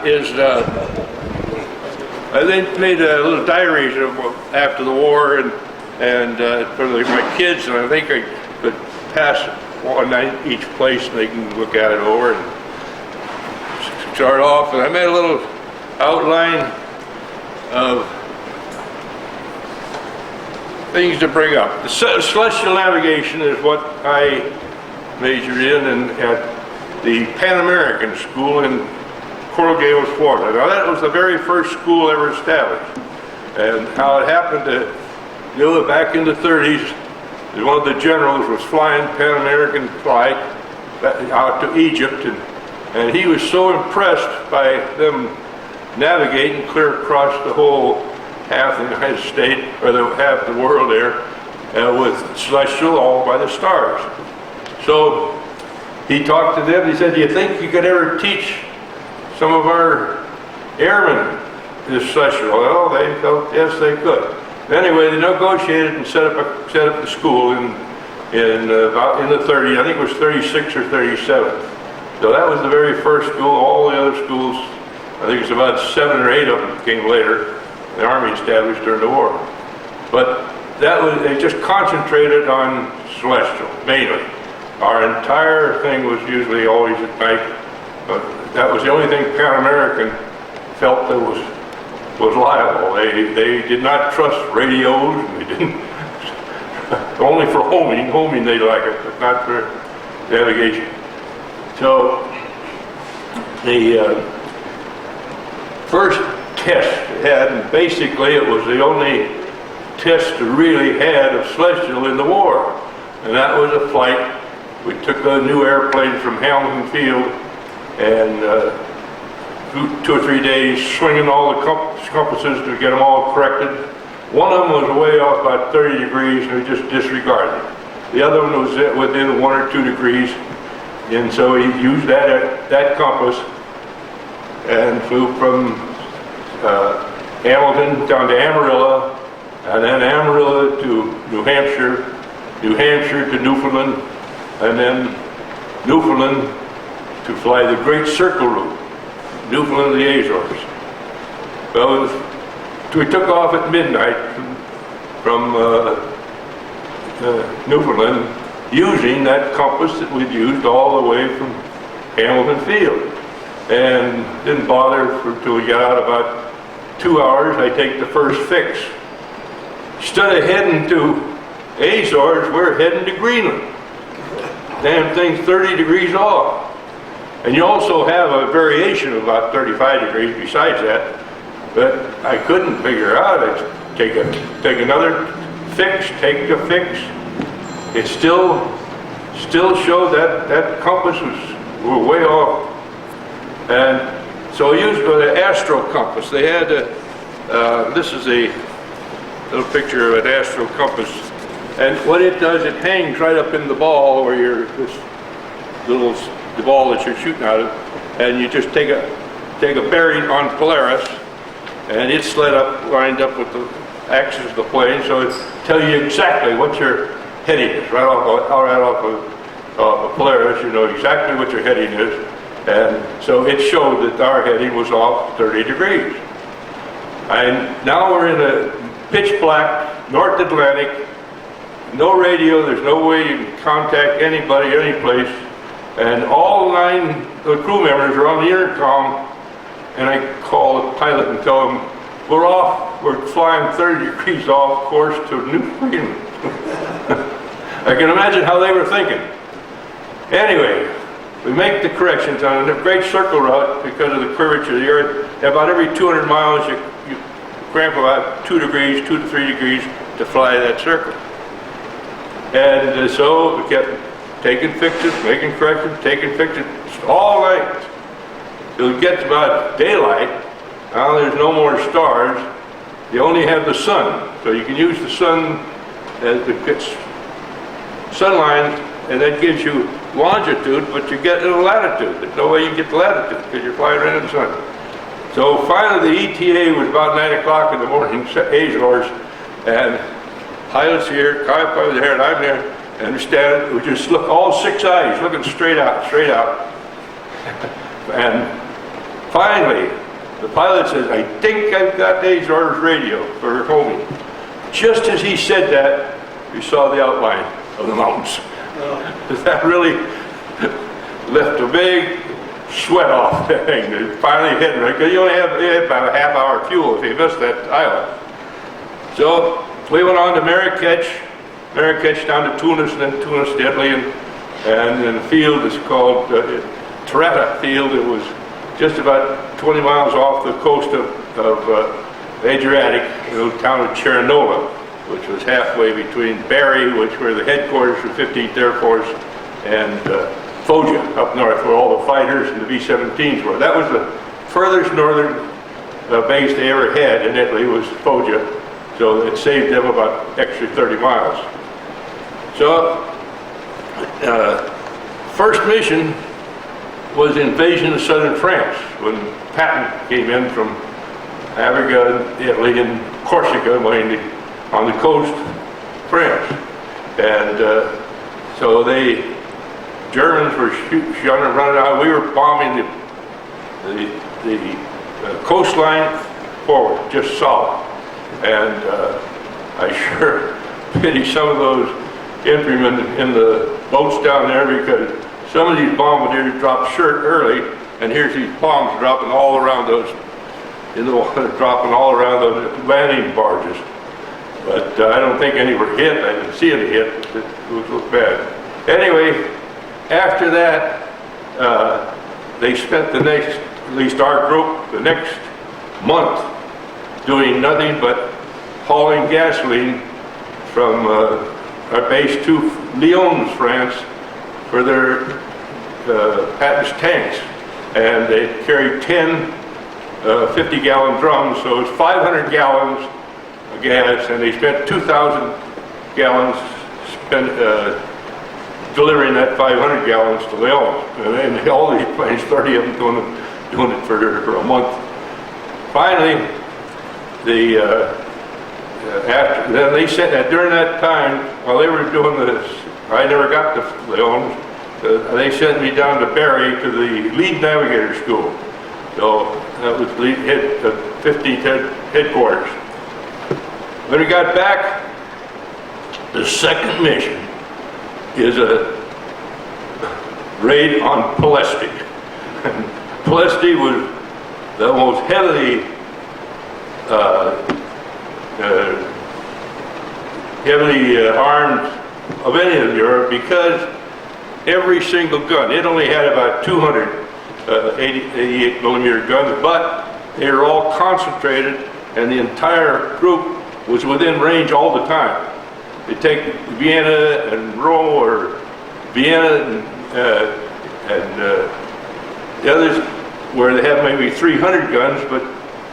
is, I then made little diaries of after the war and for my kids, and I think I could pass one night each place and they can look at it over and start off. And I made a little outline of things to bring up. The celestial navigation is what I majored in and at the Pan American School in Coral Gables, Florida. Now that was the very first school ever established, and how it happened to do it back in the 30s. One of the generals was flying Pan American flight out to Egypt, and he was so impressed by them navigating clear across the whole half the United States, or half the world there, with celestial, all by the stars. So he talked to them. He said, "Do you think you could ever teach some of our airmen this celestial?" Well, they felt yes, they could. Anyway, they negotiated and set up the school in the 30s. I think it was 36 or 37. So that was the very first school. All the other schools, I think it's about 7 or 8 of them came later. The Army established during the war. But that was, they just concentrated on celestial, mainly. Our entire thing was usually always at night. That was the only thing Pan American felt that was liable. They did not trust radios. They didn't, only for homing. Homing they like it, but not for navigation. So the first test it had, and basically it was the only test it really had of celestial in the war, and that was a flight. We took a new airplane from Hamilton Field, and 2 or 3 days swinging all the compasses to get them all corrected. One of them was way off about 30 degrees, and we just disregarded it. The other one was within 1 or 2 degrees, and so he used that compass and flew from Hamilton down to Amarillo, and then Amarillo to New Hampshire to Newfoundland, and then Newfoundland to fly the Great Circle route, Newfoundland to the Azores. Well, we took off at midnight from Newfoundland using that compass that we'd used all the way from Hamilton Field, and didn't bother until we got out about 2 hours. I take the first fix. Instead of heading to Azores, we're heading to Greenland. Damn thing's 30 degrees off. And you also have a variation of about 35 degrees besides that. But I couldn't figure out. I'd take another fix, take the fix. It still showed that compass was way off. And so I used the Astral Compass. They had this is a little picture of an Astral Compass. And what it does, it hangs right up in the ball where the ball that you're shooting out of, and you just take a bearing on Polaris, and it's lined up with the axis of the plane, so it tells you exactly what your heading is. Right off of Polaris, you know exactly what your heading is, and so it showed that our heading was off 30 degrees. And now we're in a pitch black North Atlantic, no radio, there's no way you can contact anybody, any place. And all 9 of the crew members are on the intercom, and I call the pilot and tell him, we're flying 30 degrees off course to Newfoundland. I can imagine how they were thinking. Anyway, we make the corrections on a great circle route because of the curvature of the Earth. About every 200 miles, you cramp about 2 to 3 degrees to fly that circle. And so we kept taking fixes, making corrections, taking fixes all night. Till it gets about daylight. Now there's no more stars. You only have the sun. So you can use the sun as it gets sunline, and that gives you longitude, but you get a latitude. There's no way you can get the latitude because you're flying right in the sun. So finally the ETA was about 9 o'clock in the morning, Azores, and pilots here, co-pilot there, and I'm there, and we stand, we just look, all 6 eyes looking straight out. And Finally, the pilot says, I think I've got Azor's radio for homing. Just as he said that, we saw the outline of the mountains. That really left a big sweat off the thing. It finally hit me, because you only have about a half-hour fuel if you miss that island. So we went on to Marrakech down to Tunis, and then Tunis to Italy, and in the field is called Terretta Field. It was just about 20 miles off the coast of Adriatic, the little town of Cernola, which was halfway between Bari, which were the headquarters for 15th Air Force, and Foggia up north, where all the fighters and the B-17s were. That was the furthest northern base they ever had in Italy, was Foggia, so it saved them about extra 30 miles. So, first mission was invasion of southern France, when Patton came in from Africa, Italy, and Corsica, mainly on the coast, France. And so Germans were shooting and running out. We were bombing the coastline forward, just south. And I sure pity some of those infantrymen in the boats down there, because some of these bombardiers dropped short early, and here's these bombs dropping all around those, dropping all around those landing barges. But I don't think any were hit. I didn't see any hit. It looked bad. Anyway, after that, they spent the next, at least our group, the next month doing nothing but hauling gasoline from our base to Lyon, France, for their Patton's tanks. And they carried 10 50-gallon drums, so it was 500 gallons of gas, and they spent 2,000 gallons delivering that 500 gallons to Lyon. And all these planes, 30 of them doing it for a month. Finally, then they said that during that time, while they were doing this, I never got to Lyon. They sent me down to Bari to the lead navigator school. So that was 15th headquarters. When we got back, the second mission is a raid on Ploesti. Ploesti was the most heavily armed of any of Europe, because every single gun, it only had about 200 88 millimeter guns, but they were all concentrated, and the entire group was within range all the time. They take Vienna and Rome, or Vienna and the others, where they have maybe 300 guns, but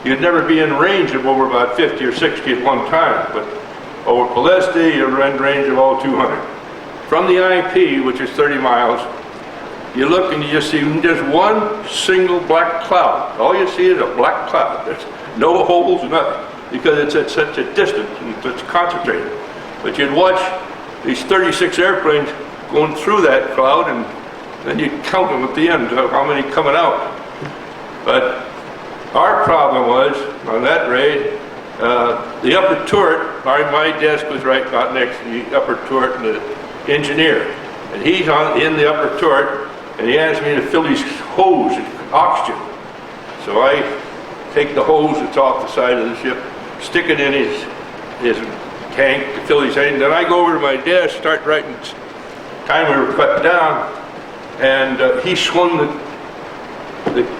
you'd never be in range of over about 50 or 60 at one time. But over Ploesti, you're in range of all 200. From the IP, which is 30 miles, you look and you just see just one single black cloud. All you see is a black cloud. There's no holes, nothing, because it's at such a distance and it's concentrated. But you'd watch these 36 airplanes going through that cloud, and then you'd count them at the end, how many coming out. But our problem was, on that raid, the upper turret, my desk was right next to the upper turret and the engineer. And he's in the upper turret, and he asked me to fill his hose with oxygen. So I take the hose that's off the side of the ship, stick it in his tank to fill his tank. Then I go over to my desk, start writing time we were cut down, and he swung the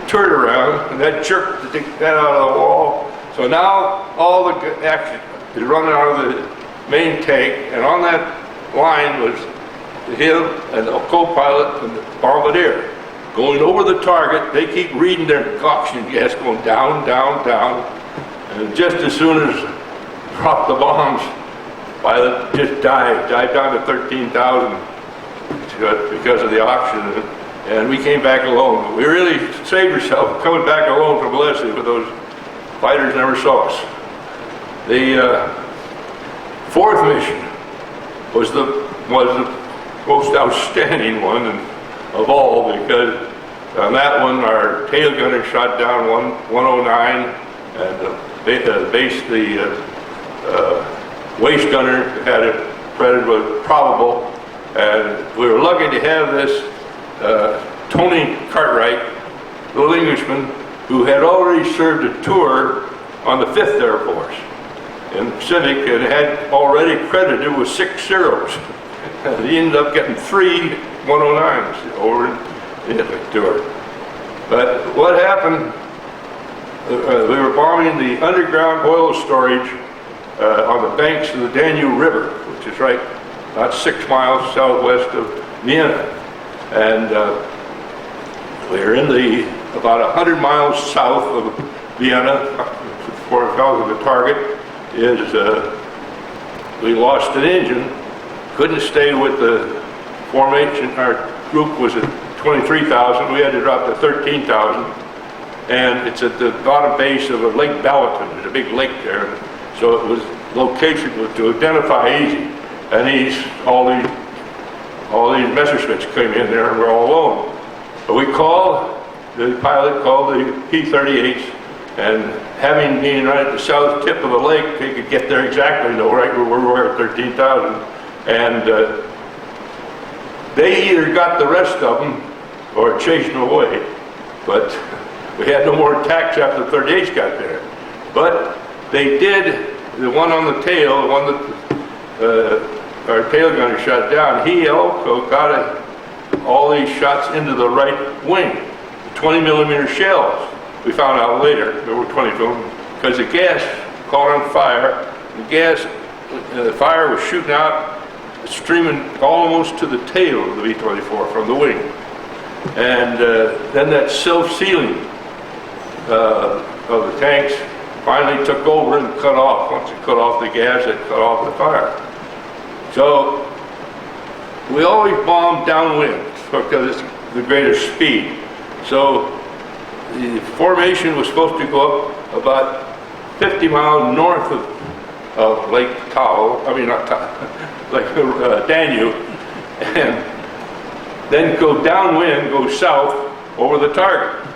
turret around, and that jerked that out of the wall. So now all the action is running out of the main tank, and on that line was him and the co-pilot and the bombardier going over the target. They keep reading their oxygen gas going down, down, down, and just as soon as dropped the bombs, pilot just dived down to 13,000 because of the oxygen, and we came back alone. We really saved ourselves coming back alone from Ploesti, but those fighters never saw us. The fourth mission was the most outstanding one of all, because On that one, our tail gunner shot down 109, and the waist gunner had it credited with probable. And we were lucky to have this Tony Cartwright, little Englishman, who had already served a tour on the 5th Air Force in Pacific and had already credited with 6 zeros. He ended up getting 3 109s over in the tour. But what happened, we were bombing the underground oil storage on the banks of the Danube River, which is right about 6 miles southwest of Vienna. And we were in about 100 miles south of Vienna, before it fell to the target, we lost an engine, couldn't stay with the formation. Our group was at 23,000, we had to drop to 13,000, and it's at the bottom base of a Lake Balaton. There's a big lake there, so it was location was to identify easy. And all these Messerschmitts came in there, and we're all alone. But the pilot called the P-38s, and having been right at the south tip of the lake, he could get there exactly, right where we were at 13,000. And they either got the rest of them or chased them away. But we had no more attacks after the 38s got there. But they did, the one on the tail, the one that our tail gunner shot down, he also got all these shots into the right wing. 20 millimeter shells, we found out later, there were 20 of them, because the gas caught on fire. The fire was shooting out, streaming almost to the tail of the V-24 from the wing. And then that self-sealing of the tanks finally took over and cut off. Once it cut off the gas, it cut off the fire. So we always bombed downwind because it's the greater speed. So the formation was supposed to go up about 50 miles north of Lake Danube, and then go downwind, go south over the target.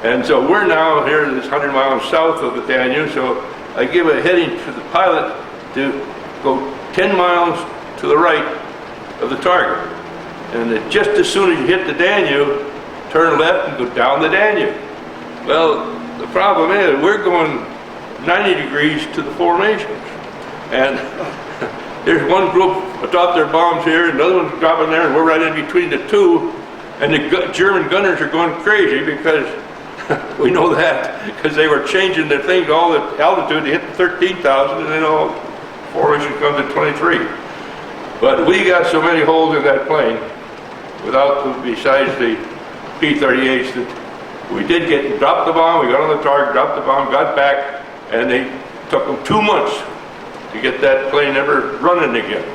And so we're now here, this 100 miles south of the Danube, so I give a heading to the pilot to go 10 miles to the right of the target. And just as soon as you hit the Danube, turn left and go down the Danube. Well, the problem is we're going 90 degrees to the formations. And there's one group dropped their bombs here, and another one's dropping there, and we're right in between the two. And the German gunners are going crazy because we know that, because they were changing their thing to all the altitude to hit 13,000, and then all formation comes at 23. But we got so many holes in that plane, besides the P-38s, that we did dropped the bomb, we got on the target, dropped the bomb, got back, and they took them 2 months to get that plane ever running again.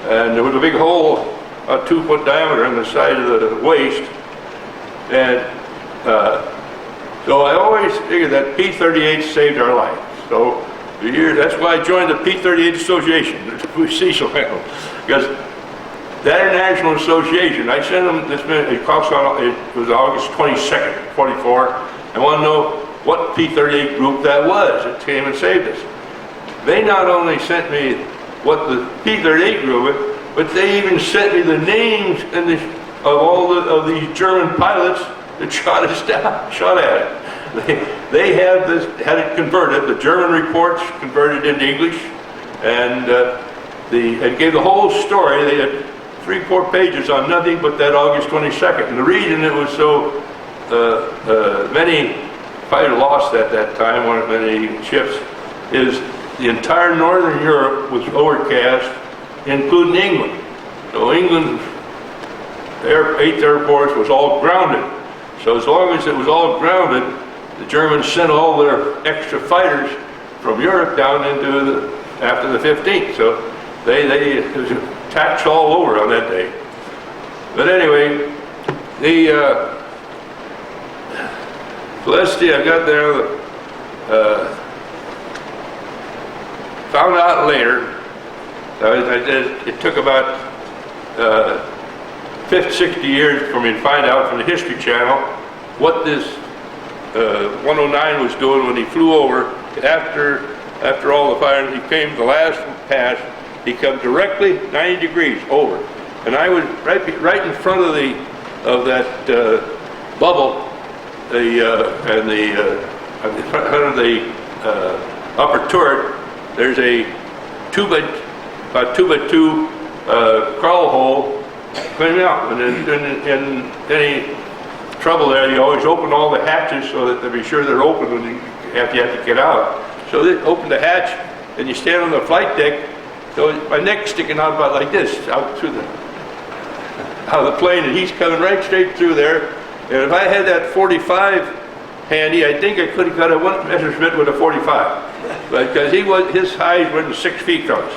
And there was a big hole, a 2-foot diameter on the side of the waist. And so I always figured that P-38 saved our life. So the year, that's why I joined the P-38 Association, the Cecil Handle, because that international association, I sent them this minute, it was August 22nd, 44. I want to know what P-38 group that was that came and saved us. They not only sent me what the P-38 group was, but they even sent me the names of all of these German pilots that shot us down, shot at it. They had it converted, the German reports converted into English, and gave the whole story. They had 3-4 pages on nothing but that August 22nd. And the reason it was so many fighters lost at that time, many ships, is the entire northern Europe was overcast, including England. So England's 8th Air Force was all grounded. So as long as it was all grounded, the Germans sent all their extra fighters from Europe down after the 15th. So they attacked all over on that day. But anyway, the Ploesti, I got there, found out later, it took about 60 years for me to find out from the History Channel what this 109 was doing when he flew over. After all the fire, he came the last pass. He come directly 90 degrees over, and I was right in front of that bubble, and in front of the upper turret. There's a about 2 by 2 crawl hole cleaning out, and in any trouble there, you always open all the hatches so that to be sure they're open when you have to get out. So they open the hatch, and you stand on the flight deck. So my neck's sticking out about like this, out of the plane, and he's coming right straight through there. And if I had that 45 handy, I think I could have got a Messerschmitt with a 45, because his highs went 6 feet from us.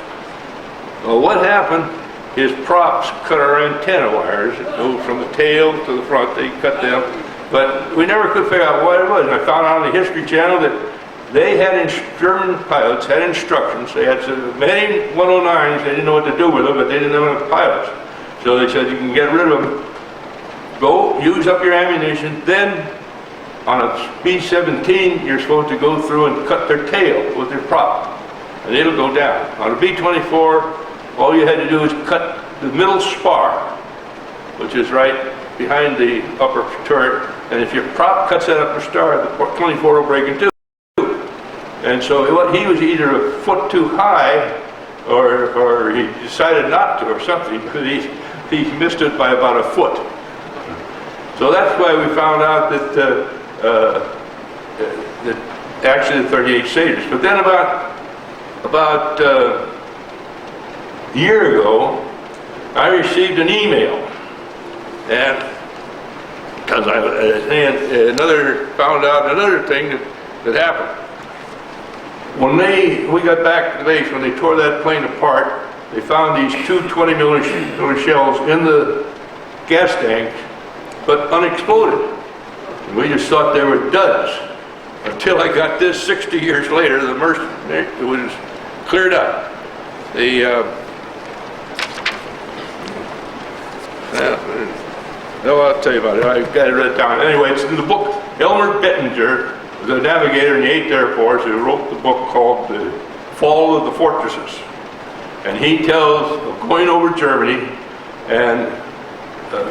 Well, what happened? His props cut our antenna wires. It moved from the tail to the front. They cut them, but we never could figure out what it was. And I found out on the History Channel that they had German pilots had instructions. They had so many 109s. They didn't know what to do with them, but they didn't have enough pilots. So they said, you can get rid of them. Go use up your ammunition. Then on a B-17, you're supposed to go through and cut their tail with their prop, and it'll go down. On a B-24, all you had to do was cut the middle spar, which is right behind the upper turret. And if your prop cuts that upper spar, the 24 will break in two. And so he was either a foot too high, or he decided not to, or something, because he missed it by about a foot. So that's why we found out that actually the 38 Satyrs. But then about a year ago, I received an email, and because found out another thing that happened. When we got back to the base, when they tore that plane apart, they found these 2 20mm shells in the gas tank, but unexploded. And we just thought they were duds, until I got this 60 years later. It was cleared up. I'll tell you about it. I've got it written down. Anyway, it's in the book. Elmer Bettinger, the navigator in the 8th Air Force, who wrote the book called The Fall of the Fortresses. And he tells of going over Germany and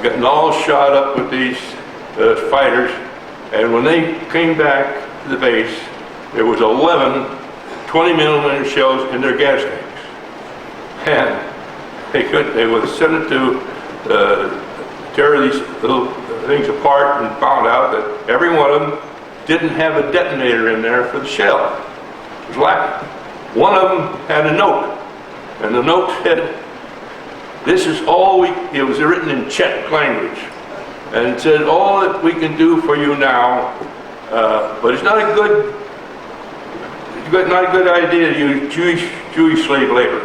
getting all shot up with these fighters. And when they came back to the base, there was 11 20mm shells in their gas tanks. And they would send it to tear these little things apart, and found out that every one of them didn't have a detonator in there for the shell. It was lacking. One of them had a note, and the note said, "This is all it was written in Czech language, and it said, all that we can do for you now, but it's not a good idea to use Jewish slave labor."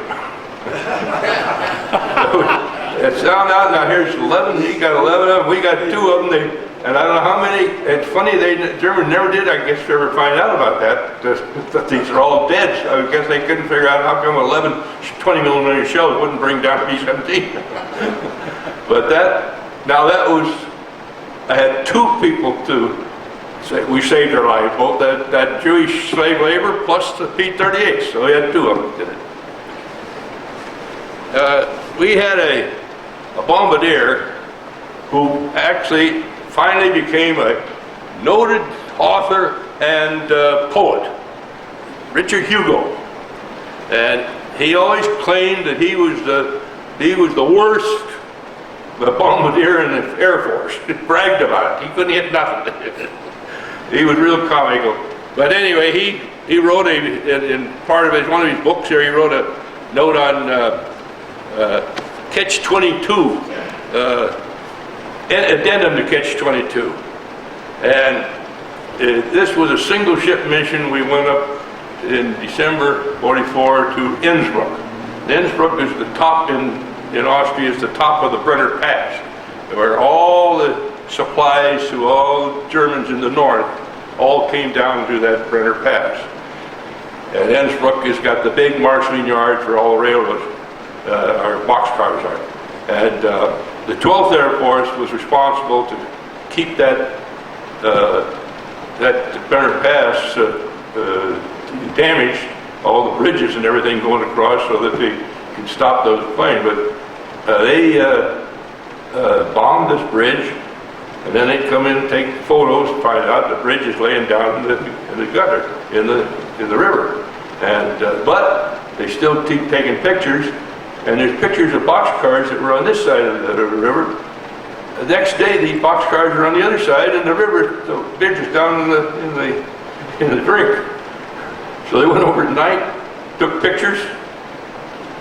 It's now here's 11, he got 11 of them, we got 2 of them, and I don't know how many. It's funny, Germans never did, I guess, ever find out about that these are all dead. So I guess they couldn't figure out how come 11 20mm shells wouldn't bring down B-17. But I had 2 people to say, we saved their lives, both that Jewish slave labor plus the P-38, so we had 2 of them did it. We had a bombardier who actually finally became a noted author and poet, Richard Hugo. And he always claimed that he was the worst bombardier in the Air Force. He bragged about it. He couldn't hit nothing. He was real comical. But anyway, he wrote in part of one of his books here, he wrote a note on Catch-22, addendum to Catch-22. And this was a single ship mission. We went up in December 44 to Innsbruck. Innsbruck is the top in Austria, is the top of the Brenner Pass, where all the supplies to all the Germans in the north all came down through that Brenner Pass. And Innsbruck has got the big marshalling yard for all the railroads. Our boxcars are. And the 12th Air Force was responsible to keep that Banner Pass damaged, all the bridges and everything going across so that they could stop those planes. But they bombed this bridge, and then they'd come in and take photos, find out the bridge is laying down in the gutter, in the river. And but they still keep taking pictures, and there's pictures of boxcars that were on this side of the river. The next day, these boxcars are on the other side, and the river, the bridge is down in the drink. So they went over at night, took pictures.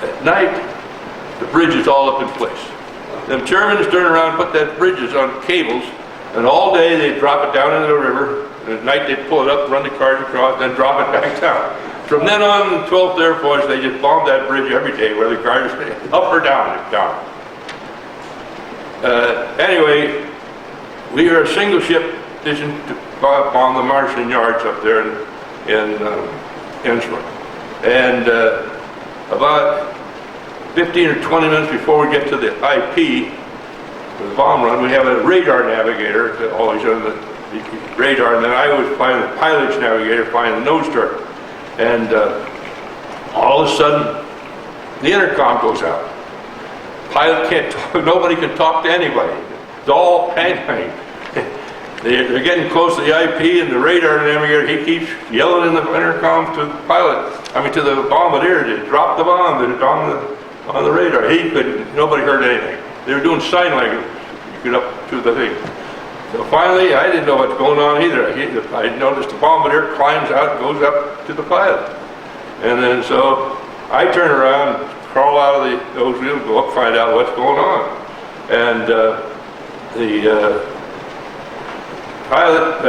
At night, the bridge is all up in place. The Germans turn around and put that bridges on cables, and all day they drop it down into the river, and at night they'd pull it up, run the cars across, then drop it back down. From then on, the 12th Air Force, they just bombed that bridge every day, whether the cars up or down, down. Anyway, we are a single ship mission to bomb the Martian yards up there in Innsbruck. And about 15 or 20 minutes before we get to the IP, the bomb run, we have a radar navigator that always on the radar, and then I was flying the pilot's navigator, flying the nose turret. And all of a sudden, the intercom goes out. Pilot can't talk, nobody can talk to anybody. It's all hanging. They're getting close to the IP, and the radar navigator, he keeps yelling in the intercom to the pilot, to the bombardier to drop the bomb that is on the radar. He couldn't, nobody heard anything. They were doing sign language to get up to the thing. So finally, I didn't know what's going on either. I noticed the bombardier climbs out and goes up to the pilot. And then so I turn around, crawl out of those wheels, go up, find out what's going on. And the pilot,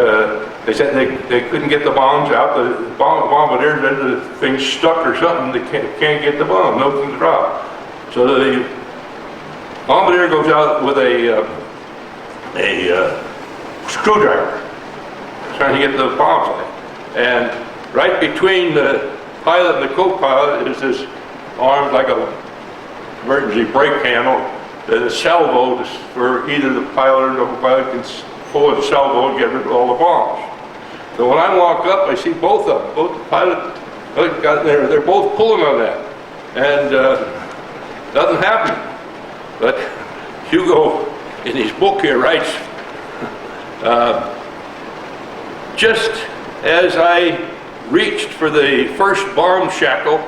they said they couldn't get the bombs out. The bombardier said the thing's stuck or something. They can't get the bomb. Nothing's dropped. So the bombardier goes out with a screwdriver, trying to get the bombs out. And right between the pilot and the co-pilot is this arm like a emergency brake handle that is salvo for either the pilot or the co-pilot can pull a salvo and get rid of all the bombs. So when I walk up, I see both of them. Both the pilot, they're both pulling on that, and nothing happened. But Hugo, in his book here, writes, just as I reached for the first bomb shackle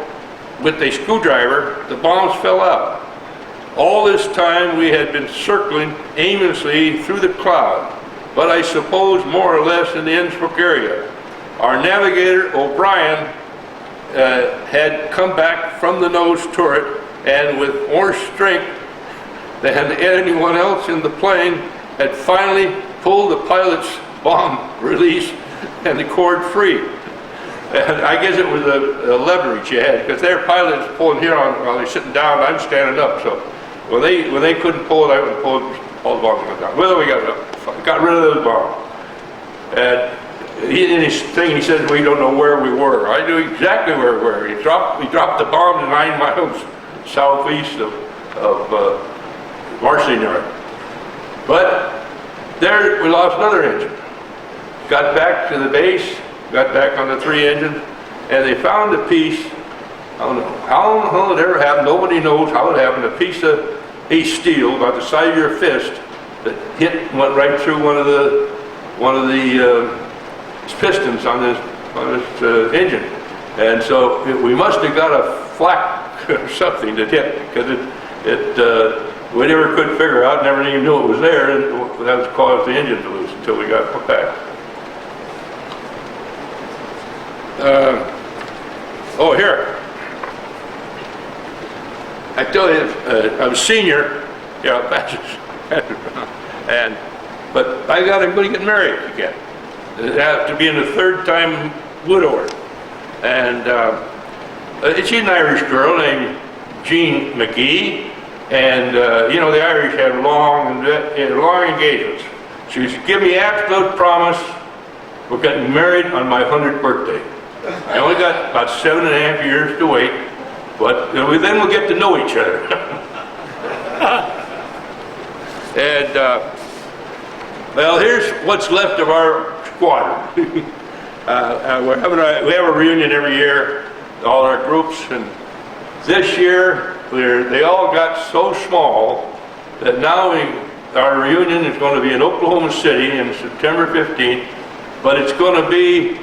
with a screwdriver, the bombs fell out. All this time we had been circling aimlessly through the cloud, but I suppose more or less in the Innsbruck area. Our navigator, O'Brien, had come back from the nose turret, and with more strength than anyone else in the plane, had finally pulled the pilot's bomb release and the cord free. And I guess it was a leverage you had, because their pilot is pulling here on while they're sitting down, I'm standing up. So when they couldn't pull it, I would pull all the bombs went down. Well, we got rid of those bombs. And in his thing, he says we don't know where we were. I knew exactly where we were. We dropped the bomb 9 miles southeast of Martian Yard. But there we lost another engine. Got back to the base, got back on the 3 engines, and they found a piece. I don't know how it ever happened. Nobody knows how it happened. A piece of steel about the size of your fist that went right through one of the pistons on this engine, and so we must have got a flak or something that hit, because we never could figure out, never even knew it was there, and that was caused the engine to loose until we got put back. Here. I tell you, I was senior, but I got everybody getting married again. It had to be in the 3rd time widower. And she's an Irish girl named Jean McGee, and the Irish have long engagements. She said, give me absolute promise we're getting married on my 100th birthday. I only got about 7.5 years to wait, but then we'll get to know each other. And well, here's what's left of our squadron. We have a reunion every year, all our groups, and this year they all got so small that now our reunion is going to be in Oklahoma City in September 15th, but it's going to be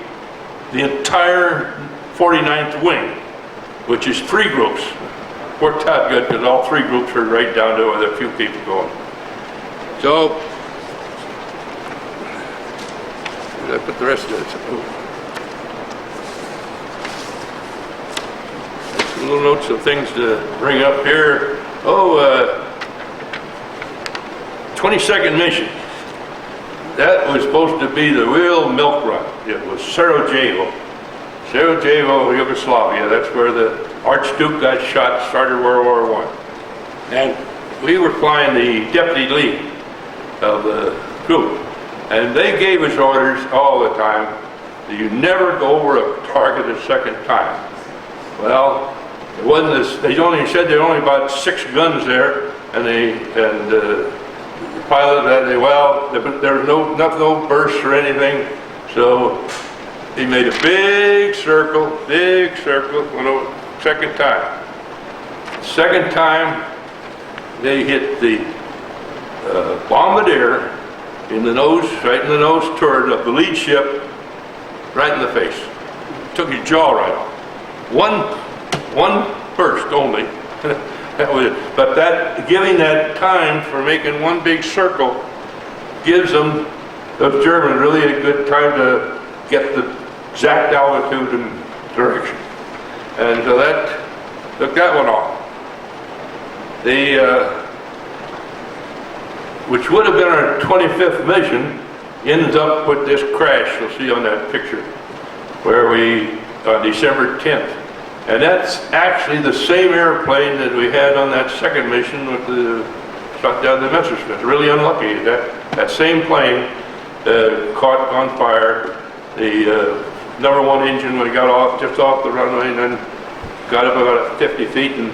the entire 49th Wing, which is 3 groups. Worked out good because all 3 groups are right down to with a few people going. So, I put the rest of it. Some little notes of things to bring up here. 22nd mission. That was supposed to be the real milk run. It was Sarajevo, Yugoslavia. That's where the Archduke got shot, started World War I. And we were flying the deputy lead of the group. And they gave us orders all the time that you never go over a target a second time. Well, it wasn't this, they only said there were only about 6 guns there, and the pilot had, there was no bursts or anything, so he made a big circle, went over second time. Second time, they hit the bombardier in the nose, right in the nose turret of the lead ship, right in the face. Took his jaw right off. One burst only. That was it. But that, giving that time for making one big circle, gives them, those Germans, really a good time to get the exact altitude and direction. And so that took that one off. Which would have been our 25th mission, ends up with this crash you'll see on that picture, where on December 10th. And that's actually the same airplane that we had on that second mission with the shot down the Messerschmitt. Really unlucky. That same plane caught on fire. The number 1 engine, we got off just off the runway, and then got up about 50 feet and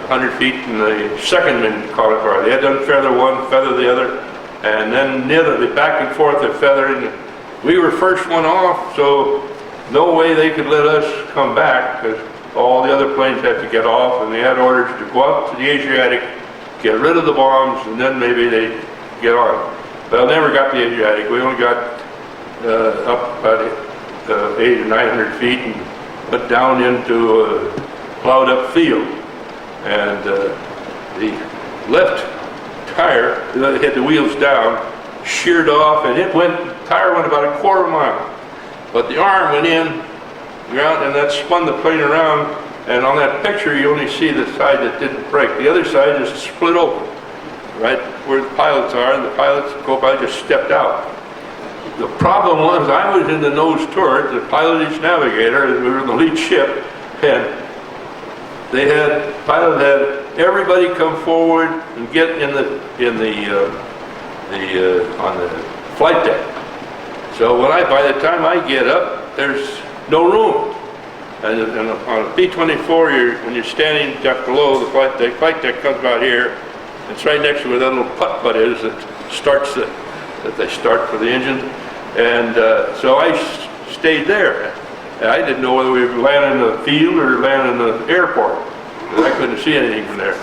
100 feet, and the second man caught on fire. They had done feather one, feather the other, and then the back and forth of feathering. We were first one off, so no way they could let us come back, because all the other planes had to get off, and they had orders to go up to the Asiatic, get rid of the bombs, and then maybe they'd get on. But I never got the Asiatic. We only got up about 800 or 900 feet and went down into a plowed up field. And the left tire, it had the wheels down, sheared off, and the tire went about a quarter mile. But the arm went in, ground, and that spun the plane around, and on that picture you only see the side that didn't break. The other side just split open, right where the pilots are, and the pilots go by just stepped out. The problem was I was in the nose turret, the pilot is navigator, and we were in the lead ship, and pilot had everybody come forward and get on the flight deck. So by the time I get up, there's no room. And on a B-24, when you're standing just below the flight deck comes about here. It's right next to where that little putt-putt is that they start for the engine. And so I stayed there. And I didn't know whether we were landing in the field or landing in the airport, because I couldn't see anything from there.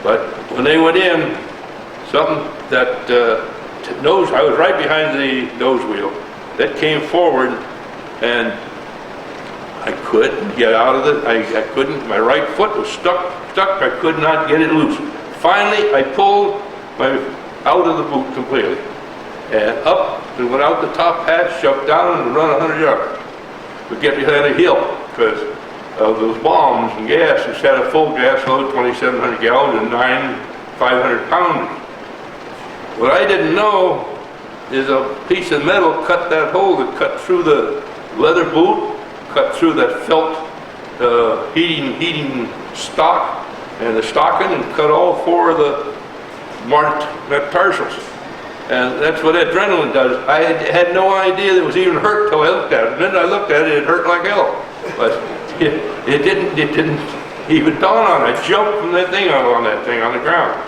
But when they went in, something that I was right behind the nose wheel, that came forward, and I couldn't get out of it. I couldn't. My right foot was stuck. I could not get it loose. Finally, I pulled out of the boot completely, and up and went out the top hatch, jumped down, and run 100 yards. We get behind a hill because of those bombs and gas. Just had a full gas load, 2,700 gallons, and 9 500-pounders. What I didn't know is a piece of metal cut that hole, that cut through the leather boot, cut through that felt heating stock and the stocking, and cut all 4 of the marked metatarsals. And that's what adrenaline does. I had no idea that it was even hurt till I looked at it. The minute I looked at it, it hurt like hell. But it didn't even dawn on me. I jumped from that thing on the ground.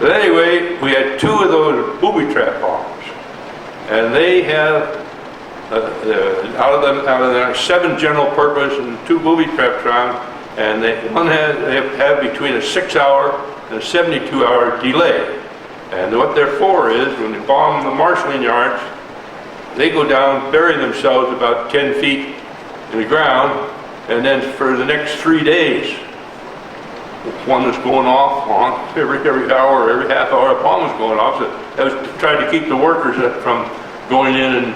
But anyway, we had 2 of those booby trap bombs, and they have out of the 7 general purpose and 2 booby traps on, and they have between a 6-hour and a 72-hour delay. And what they're for is when they bomb the marshalling yards, they go down, bury themselves about 10 feet in the ground, and then for the next 3 days, one was going off on every hour, every half hour, a bomb was going off. So that was to try to keep the workers from going in and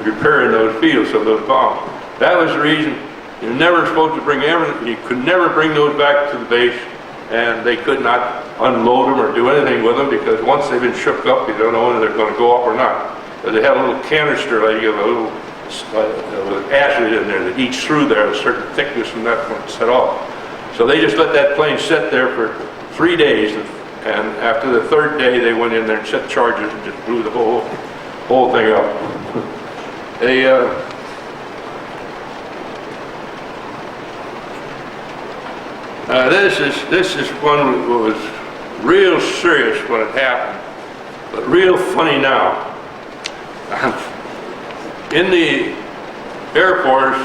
repairing those fields of those bombs. That was the reason you're never supposed to bring everything. You could never bring those back to the base, and they could not unload them or do anything with them, because once they've been shook up, you don't know whether they're going to go up or not. But they have a little canister, like a little with acid in there that eats through there a certain thickness, and that's when it's set off. So they just let that plane sit there for 3 days, and after the 3rd day, they went in there and set charges and just blew the whole thing up. This is one that was real serious when it happened, but real funny now. In the Air Force,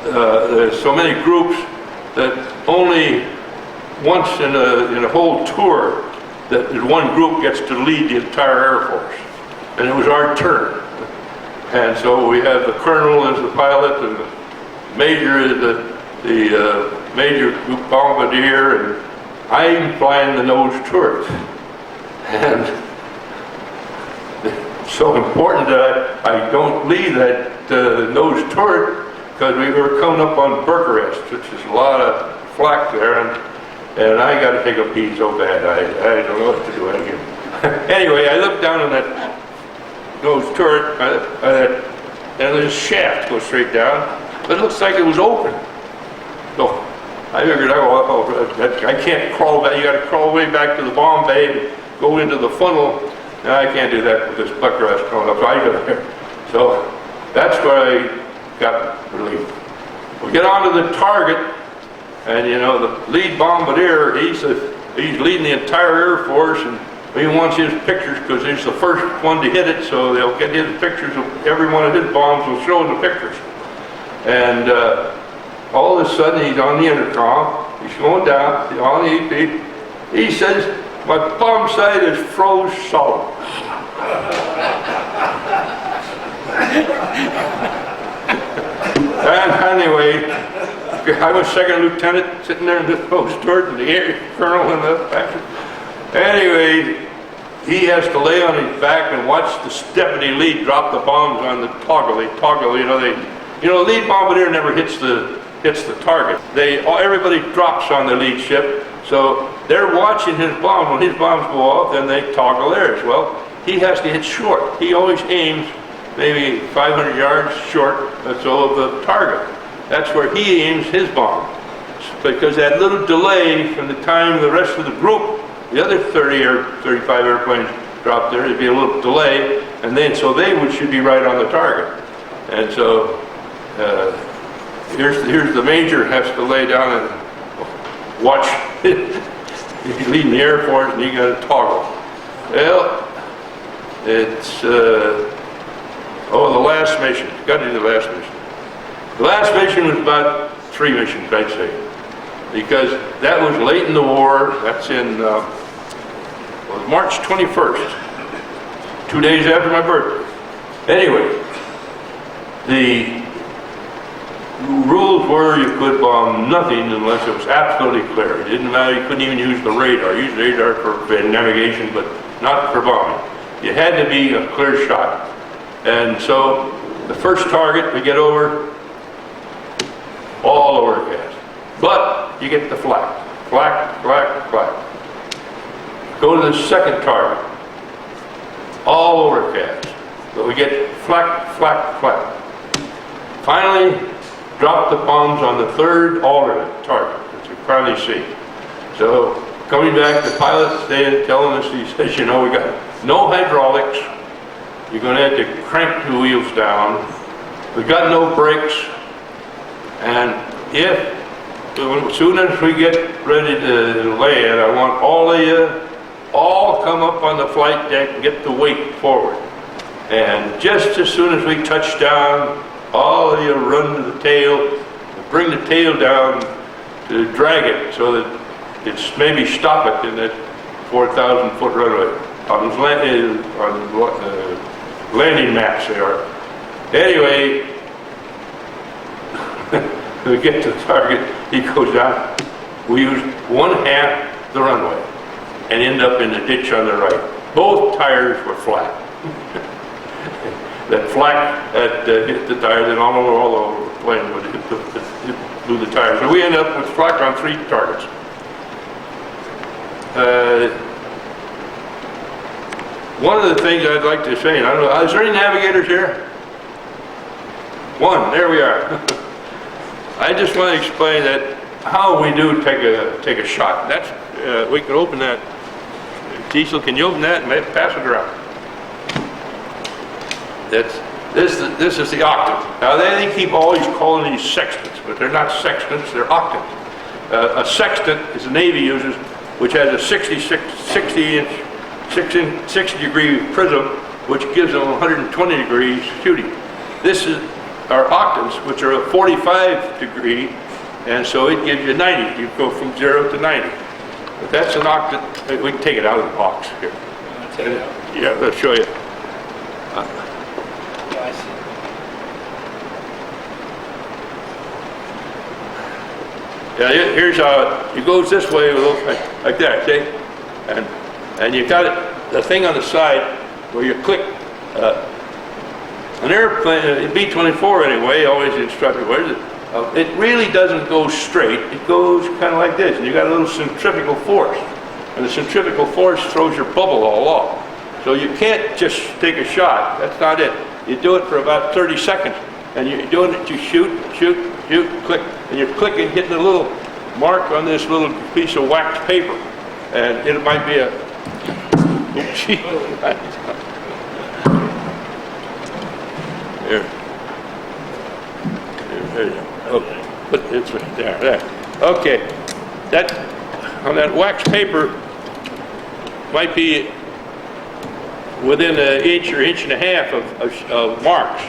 there's so many groups that only once in a whole tour that one group gets to lead the entire Air Force, and it was our turn. And so we have the colonel as the pilot, and the major is the major group bombardier, and I'm flying the nose turret. And it's so important that I don't lead that nose turret, because we were coming up on Bucharest, which is a lot of flak there, and I got to take a pee so bad. I don't know what to do again. Anyway, I looked down on that nose turret, and the shaft goes straight down, but it looks like it was open. So I figured, I can't crawl back. You got to crawl way back to the bomb bay and go into the funnel. Now I can't do that with this Bucharest coming up. So I got there. So that's where I got relief. We get onto the target, and you know, the lead bombardier, he's leading the entire Air Force, and he wants his pictures because he's the first one to hit it, so they'll get his pictures of every one of his bombs will show the pictures. And all of a sudden he's on the intercom, he's going down, he's on the EP, he says, "My bomb sight is froze solid." And anyway, I was 2nd lieutenant sitting there in this post turret, and the air colonel in the back. Anyway, he has to lay on his back and watch the deputy lead drop the bombs on the toggle. They toggle, the lead bombardier never hits the target. Everybody drops on the lead ship, so they're watching his bombs. When his bombs go off, then they toggle theirs. Well, he has to hit short. He always aims maybe 500 yards short or so of the target. That's where he aims his bomb, because that little delay from the time the rest of the group, the other 30 or 35 airplanes drop there, there'd be a little delay, and then so they should be right on the target. And so here's the major has to lay down and watch. He's leading the Air Force, and you got to toggle. Well, it's the last mission. Got to do the last mission. The last mission was about 3 missions, I'd say, because that was late in the war. That's in March 21st, 2 days after my birthday. Anyway, the rules were you could bomb nothing unless it was absolutely clear. It didn't matter. You couldn't even use the radar. Use radar for navigation, but not for bombing. You had to be a clear shot. And so the first target we get over, all overcast. But you get the flak. Flak, flak, flak. Go to the second target, all overcast. But we get flak, flak, flak. Finally, drop the bombs on the third alternate target that you finally see. So coming back, the pilot's there telling us, he says, we got no hydraulics. You're going to have to crank the wheels down. We've got no brakes. And as soon as we get ready to land, I want all come up on the flight deck and get the weight forward. And just as soon as we touch down, all of you run to the tail, bring the tail down to drag it so that it's maybe stop it in that 4,000 foot runway. On landing maps they are. Anyway, we get to the target, he goes down. We use 1/2 the runway and end up in the ditch on the right. Both tires were flat. That flak that hit the tires and all over the plane would hit blew the tires. So we end up with flak on 3 targets. One of the things I'd like to say, and I don't know, is there any navigators here? One, there we are. I just want to explain that how we do take a shot. That's we can open that. Diesel, can you open that and pass it around? This is the octant. Now they keep always calling these sextants, but they're not sextants, they're octants. A sextant is the Navy uses, which has a 60 degree prism, which gives them 120 degrees shooting. This is our octants, which are a 45 degree, and so it gives you 90. You go from 0 to 90. But that's an octant. We can take it out of the box here. Yeah, I'll show you. Yeah, here's how it goes this way, like that, see? And you got it, the thing on the side where you click. An airplane, B-24 anyway, always instructed, it really doesn't go straight. It goes kind of like this, and you got a little centrifugal force. And the centrifugal force throws your bubble all off. So you can't just take a shot. That's not it. You do it for about 30 seconds. And you're doing it, you shoot, click. And you're clicking, hitting a little mark on this little piece of wax paper. And it might be a... There you go. Oh, but it's right there. Okay. That on that wax paper might be within an inch or inch and a half of marks.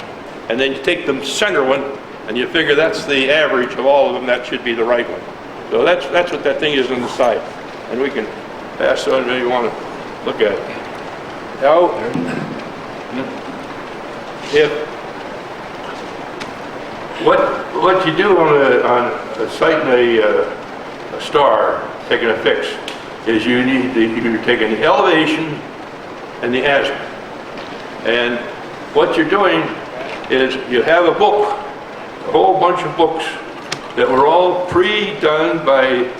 And then you take the center one and you figure that's the average of all of them. That should be the right one. So that's what that thing is on the side. And we can pass on if you want to look at it. Now, if what you do on sighting a star, taking a fix, is you're taking the elevation and the azimuth. And what you're doing is you have a book, a whole bunch of books that were all pre-done by,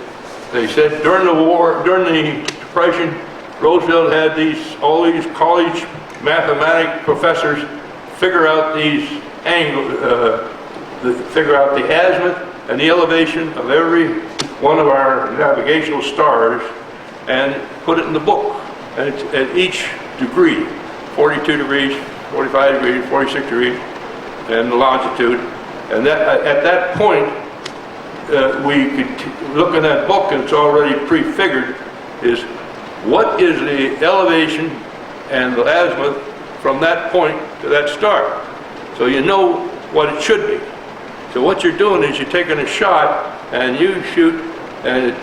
they said during the war, during the Depression, Roosevelt had all these college mathematics professors figure out these angles, figure out the azimuth and the elevation of every one of our navigational stars and put it in the book. And it's at each degree, 42 degrees, 45 degrees, 46 degrees, and the longitude. And that, at that point, we could look in that book, and it's already prefigured, is what is the elevation and the azimuth from that point to that star. So you know what it should be. So what you're doing is you're taking a shot and you shoot, and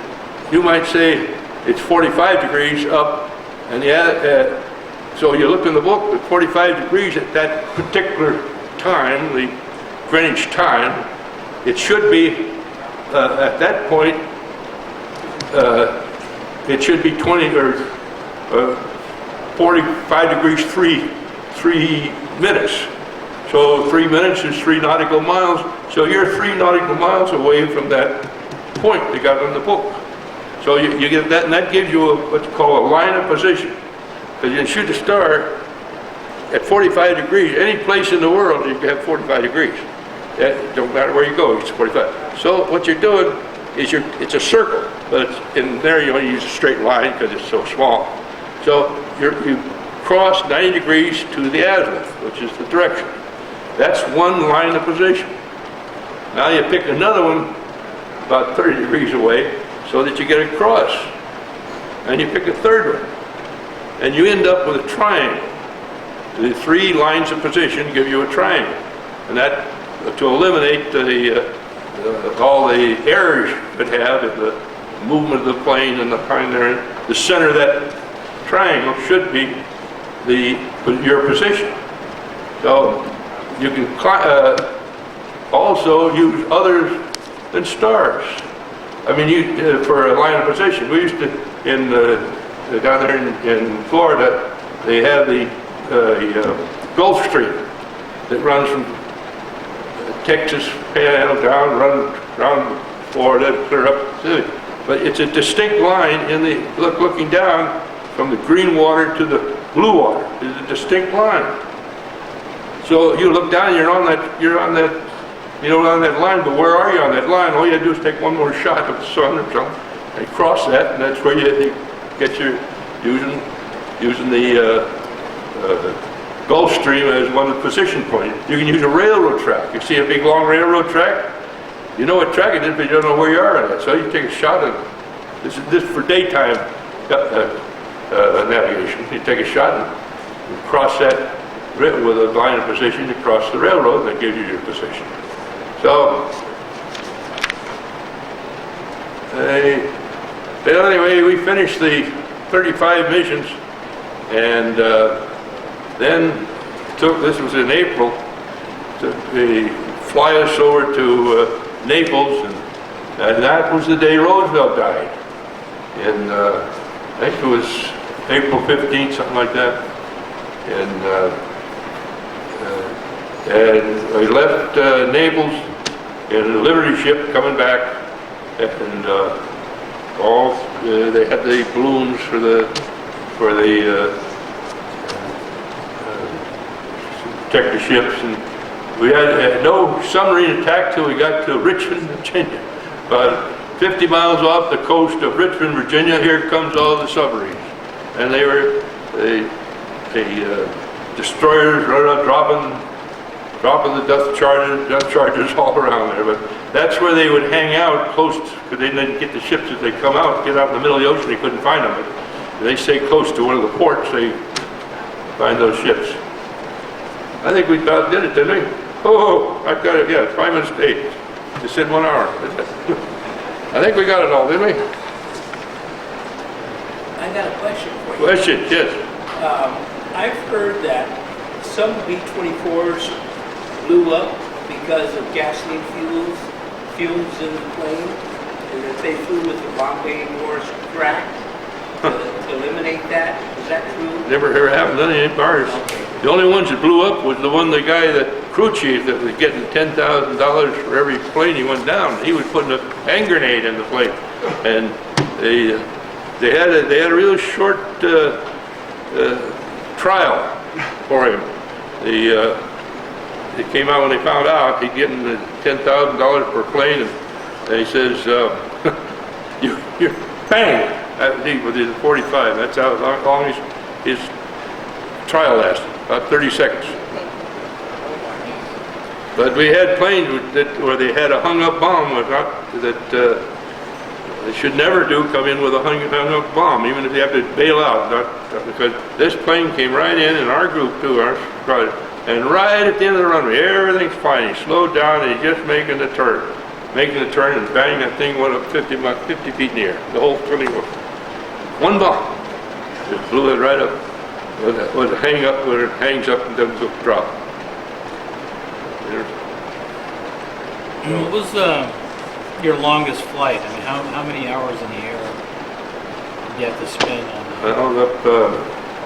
you might say it's 45 degrees up, and so you look in the book at 45 degrees at that particular time, the Greenwich time. It should be at that point. It should be 20 or 45 degrees 3 minutes. So 3 minutes is 3 nautical miles. So you're 3 nautical miles away from that point they got on the book. So you get that, and that gives you what's called a line of position. Because you shoot a star at 45 degrees, any place in the world you can have 45 degrees. It don't matter where you go, it's 45. So what you're doing is it's a circle, but in there you only use a straight line because it's so small. So you cross 90 degrees to the azimuth, which is the direction. That's one line of position. Now you pick another one about 30 degrees away so that you get across. And you pick a third one. and you end up with a triangle. The 3 lines of position give you a triangle, and that to eliminate all the errors it have in the movement of the plane and the kind there. The center of that triangle should be your position. So you can also use others than stars. I mean, for a line of position. We used to down there in Florida, they have the Gulf Stream that runs from Texas Panhandle down, run around Florida, clear up the city. But it's a distinct line looking down from the green water to the blue water. It's a distinct line. So you look down, you're on that line, but where are you on that line? All you have to do is take one more shot of the sun or something and cross that, and that's where you get your using the Gulf Stream as one of the position points. You can use a railroad track. You see a big long railroad track, you know what track it is, but you don't know where you are on it. So you take a shot of this for daytime navigation. You take a shot and cross that with a line of position across the railroad, and that gives you your position. So anyway, we finished the 35 missions, and then this was in April, they fly us over to Naples, and that was the day Roosevelt died. And I think it was April 15th, something like that. And I left Naples in a Liberty ship coming back, and they had the balloons for the protect the ships, and we had no submarine attack till we got to Richmond, Virginia. About 50 miles off the coast of Richmond, Virginia, here comes all the submarines, and they were the destroyers dropping the depth charges all around there. But that's where they would hang out close, because they didn't get the ships as they get out in the middle of the ocean. They couldn't find them. But they stay close to one of the ports. They find those ships. I think we about did it, didn't we? Oh, I got it. Yeah, 5 minutes to 8. Just in 1 hour. I think we got it all, didn't we? I got a question for you. Question, yes. I've heard that some B-24s blew up because of gasoline fumes in the plane, and that they flew with the Bombay Morris crack to eliminate that. Is that true? Never ever happened to any ours. Okay. The only ones that blew up was the guy, the crew chief, that was getting $10,000 for every plane he went down. He was putting a hand grenade in the plane, and they had a real short trial for him. It came out when they found out he'd getting $10,000 per plane, and he says, "You bang!" With his 45. That's how long his trial lasted. About 30 seconds. But we had planes where they had a hung-up bomb that they should never come in with a hung-up bomb, even if they have to bail out. Because this plane came right in, and our group too, and right at the end of the runway, everything's fine. He slowed down, and he's just making the turn, and bang, that thing went up 50 feet in the air. The whole thing was one bomb. Just blew it right up. Was a hang up where it hangs up and doesn't drop. What was your longest flight? I mean, how many hours in the air did you have to spend on that? I was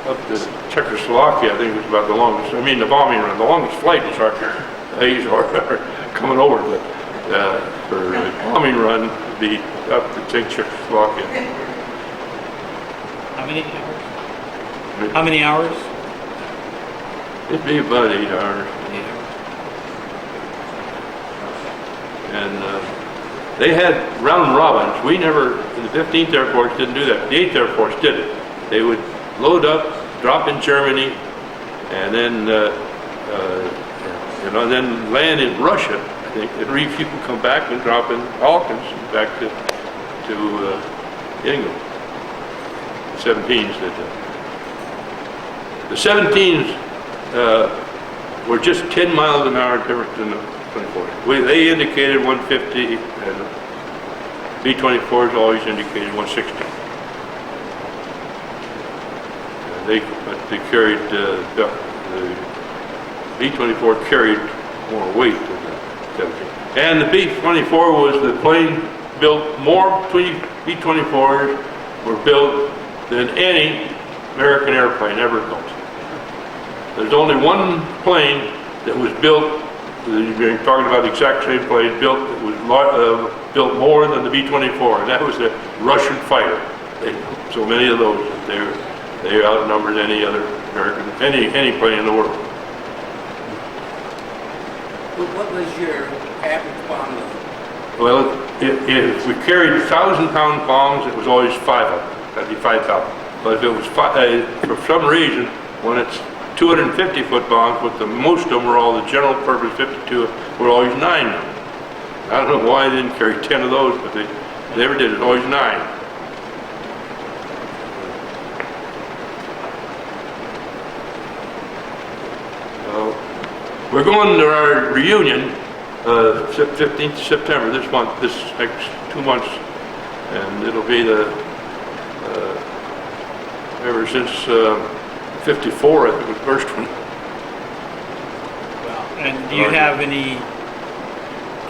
up to Czechoslovakia. I think it was about the longest. I mean, the bombing run. The longest flight was our coming over, but for the bombing run, it'd be up to Czechoslovakia. How many hours? How many hours? It'd be about 8 hours. 8 hours. And they had round robins. We never, the 15th Air Force didn't do that. The 8th Air Force did it. They would load up, drop in Germany, and then then land in Russia. I think and refuel, come back and drop in Balkans back to England. 17s did that. The 17s were just 10 miles an hour different than the 24s. They indicated 150, and B-24s always indicated 160. But they carried, the B-24 carried more weight than the 17. And the B-24 was the plane built, more B-24s were built than any American airplane ever built. There's only one plane that was built, you're talking about the exact same plane, built that was built more than the B-24, and that was the Russian fighter. So many of those, they outnumbered any other American, any plane in the world. What was your average bomb load? Well, if we carried 1,000-pound bombs, it was always 5 of them. That'd be 5,000. But if it was for some reason, when it's 250-foot bombs, but most of them were all the general purpose 52, were always 9 of them. I don't know why they didn't carry 10 of those, but they never did. It was always 9. We're going to our reunion 15th of September, this month, this next 2 months, and it'll be the ever since 54, I think, was the first one. Wow. And do you have any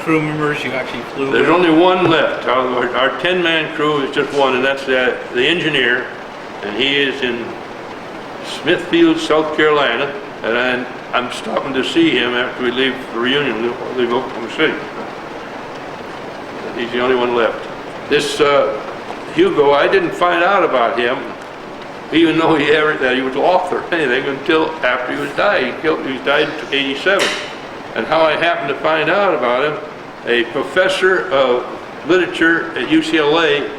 crew members you actually flew There's with? only one left. Our 10-man crew is just one, and that's the engineer, and he is in Smithfield, South Carolina, and I'm stopping to see him after we leave the reunion, leave Oklahoma City. He's the only one left. This Hugo, I didn't find out about him, even though that he was author or anything, until after he was died. He died in 87. And how I happened to find out about him, a professor of literature at UCLA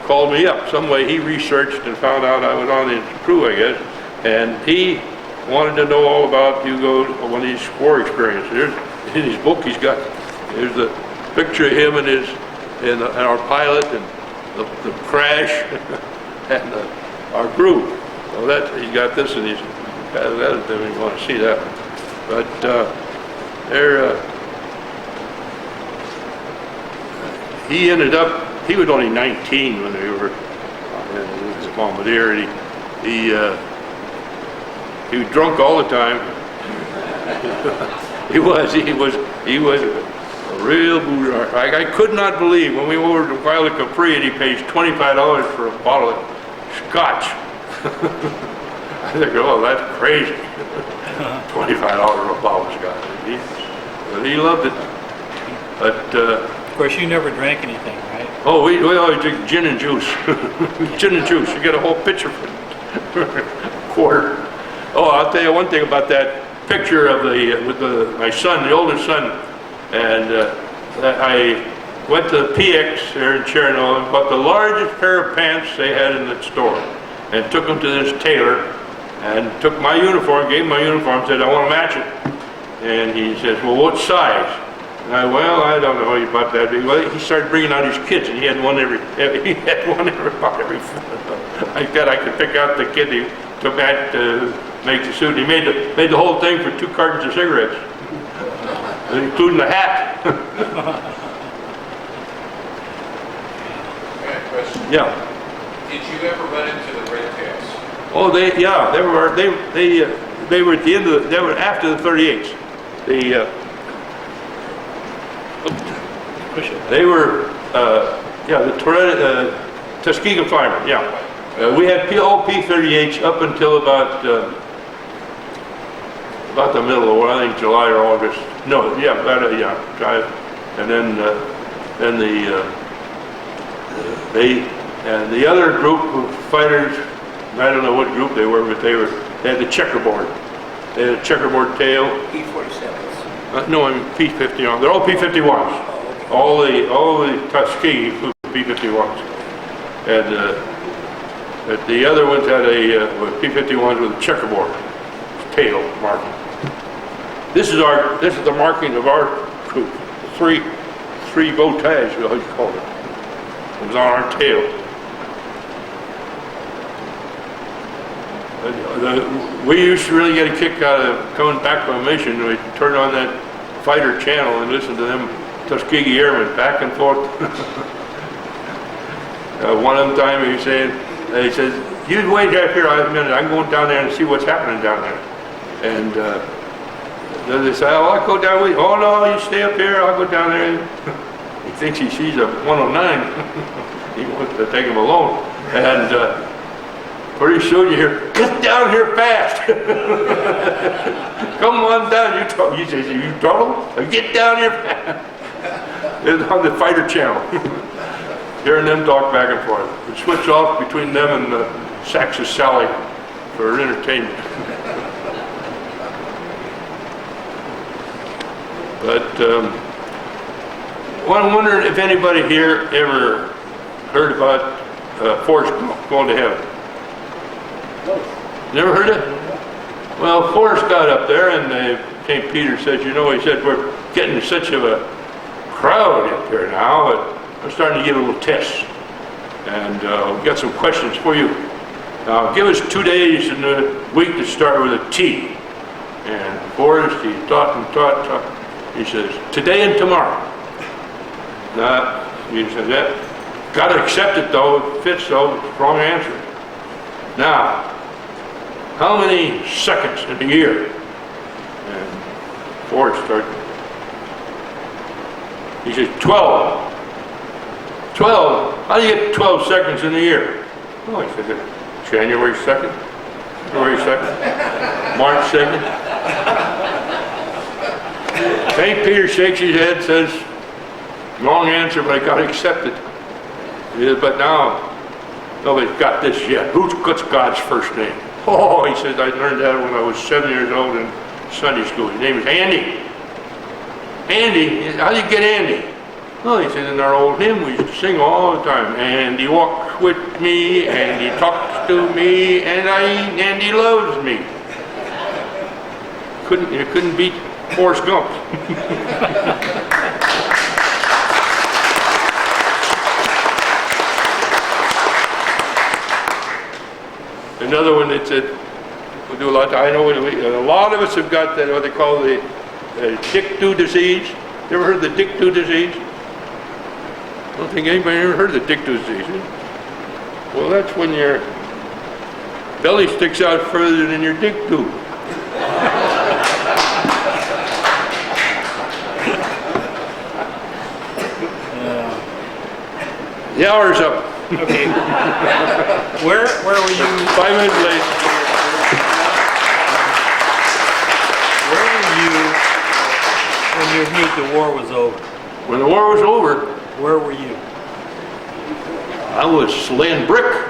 called me up. Some way he researched and found out I was on the crew, I guess, and he wanted to know all about Hugo, one of these war experiences. In his book, there's a picture of him and our pilot and the crash and our crew. So he's got this, and he's got that. If you want to see that, but he ended up. He was only 19 when they were in the Bombardier. He was drunk all the time. He was a real boozer. I could not believe when we were to Wild at Capri and he pays $25 for a bottle of scotch. I think, oh, that's crazy. $25 for a bottle of scotch. But he loved it. But of course, you never drank anything, right? oh, we always drink gin and juice. Gin and juice. You get a whole pitcher for a quarter. Oh, I'll tell you one thing about that picture of my son, the oldest son, and I went to PX there in Chernobyl and bought the largest pair of pants they had in the store, and took them to this tailor, and took my uniform, gave him my uniform, said, I want to match it, and he says, well, what size? And I don't know, he bought that big. Well, he started bringing out his kids, and he had one about every like that. I could pick out the kid he took that to make the suit. He made the whole thing for 2 cartons of cigarettes, including the hat. I got a question. Yeah. Did you ever run into the red tails? Oh, they were at the end of they were after the 38s. They were the Tuskegee Firemen. Yeah. We had P-38s up until about the middle of, I think, July or August. No, yeah, and then the other group of fighters, I don't know what group they were, but they had the checkerboard. They had a checkerboard tail. P-47s. No, I mean P-51. They're all P-51s. Oh, okay. All the Tuskegee P-51s, and the other ones had P-51s with a checkerboard tail marking. This is the marking of our troop. Three bow ties, how you call it. It was on our tail. We used to really get a kick out of coming back from a mission. We'd turn on that fighter channel and listen to them Tuskegee Airmen back and forth. One of them time he says, you wait right here a minute, I'm going down there and see what's happening down there. And then they say, oh, I'll go down with you. Oh no, you stay up here, I'll go down there. He thinks he sees a 109. He wants to take him alone. And pretty soon you hear, get down here fast. Come on down. He says, you trouble? Get down here fast. It's on the fighter channel. Hearing them talk back and forth. We switch off between them and Sax's Sally for entertainment. But I'm wondering if anybody here ever heard about Forrest going to heaven. Never heard it? Well, Forrest got up there and St. Peter said, you know, he said, we're getting such of a crowd up here now, but I'm starting to give a little test. And we've got some questions for you. Now, give us 2 days in the week to start with a T. And Forrest, he taught and taught. He says, today and tomorrow. He said, that. Got to accept it though, it fits though, wrong answer. Now, how many seconds in a year? And Forrest started. He says, 12. 12? How do you get 12 seconds in a year? Oh, he said, January 2nd, February 2nd, March 2nd. St. Peter shakes his head, says, wrong answer, but I got to accept it. He says, but now, nobody's got this yet. What's God's first name? Oh, he says, I learned that when I was 7 years old in Sunday school. His name is Andy. Andy? How do you get Andy? Oh, he said, in our old hymn we used to sing all the time. And he walks with me, and he talks to me, and he loves me. You couldn't beat Forrest Gump. Another one that said, we do a lot. I know a lot of us have got that what they call the Dick-Do disease. You ever heard of the Dick-Do disease? I don't think anybody ever heard of the Dick-Do disease. Well, that's when your belly sticks out further than your Dick-Do. The hour's up. Okay. Where were you? 5 minutes late. Where were you when you heard the war was over? When the war was over, Where were you? I was laying brick.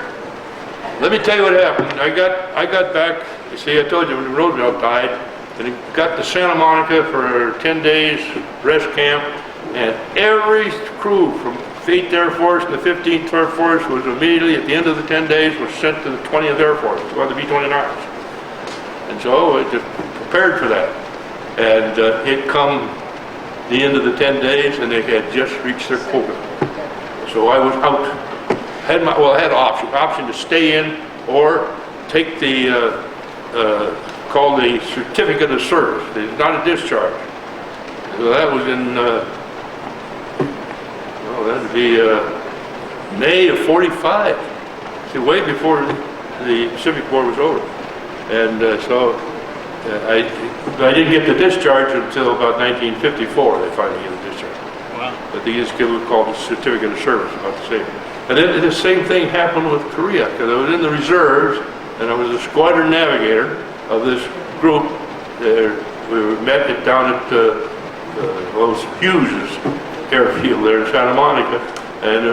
Let me tell you what happened. I got back. You see, I told you when Roosevelt died, and he got to Santa Monica for 10 days rest camp, and every crew from the 8th Air Force and the 15th Air Force was immediately at the end of the 10 days was sent to the 20th Air Force, to the B-29s. And so I just prepared for that. And it come the end of the 10 days, and they had just reached their quota. So I was out. I had option to stay in or take the called the certificate of service. It's not a discharge. So that was in that'd be May of '45. See, way before the Pacific War was over. And so I didn't get the discharge until about 1954. They finally gave the discharge. Wow. But they just give it called the certificate of service, about the same. And then the same thing happened with Korea, because I was in the reserves, and I was a squadron navigator of this group. We met it down at Hughes' airfield there in Santa Monica, and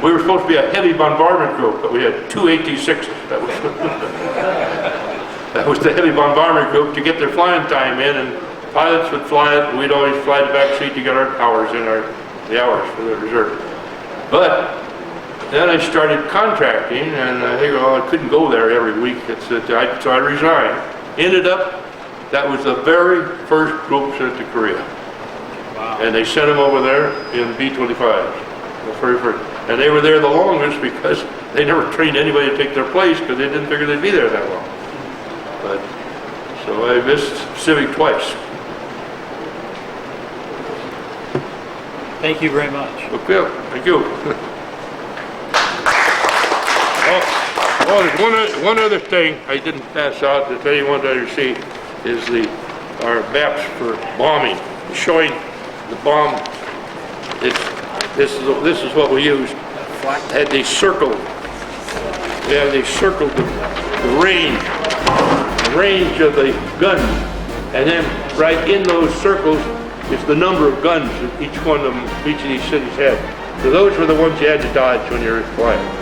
we were supposed to be a heavy bombardment group, but we had 2 AT-6s. That was the heavy bombardment group to get their flying time in, and pilots would fly it, and we'd always fly the back seat to get our hours in, the hours for the reserve. But then I started contracting, and I figured, I couldn't go there every week, so I resigned. Ended up, that was the very first group sent to Korea. Wow. And they sent them over there in B-25s, the very first. And they were there the longest because they never trained anybody to take their place because they didn't figure they'd be there that long. But, so I missed Civic twice. Thank you very much. Okay, thank you. Oh, there's one other thing I didn't pass out that anyone doesn't see is our maps for bombing, showing the bomb. This is what we used. Had they circled. Yeah, they circled the range of the guns, and then right in those circles is the number of guns that each of these cities had. So those were the ones you had to dodge when you were flying.